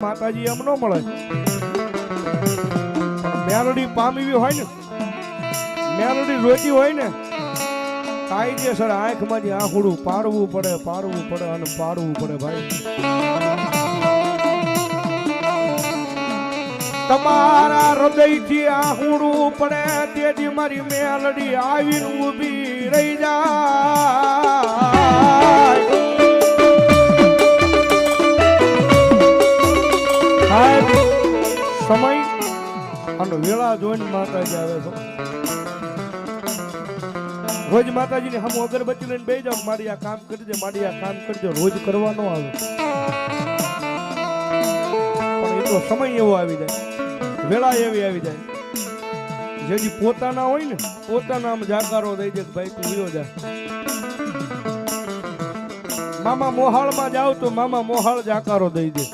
માતાજી એમ ન મળે. મેલડી પામવી હોય ને, મેલડી જોઈતી હોય ને, કાયદેસર આંખમાંથી આંખડું પાડવું પડે અને પાડવું પડે ભાઈ. તમારા હૃદયથી આંખડું પડે તેથી મારી મેલડી આવીને ઊભી રહી જાય. સમય અને વેળા જોઈને માતાજી આવે છે. રોજ માતાજીની સામે અગરબત્તી લઈને બેસી જાવ, મારી આ કામ કરજે, મારી આ કામ કરજે, રોજ કરવા ન આવે. પણ એ તો સમય એવો આવી જાય, વેળા એવી આવી જાય, જેથી પોતાના હોય ને પોતાના આમ જાકારો દઈ દે, ભાઈ તું વિયો જા. મામા મોહાળમાં જાવ તો મામા મોહાળ જાકારો દઈ દે.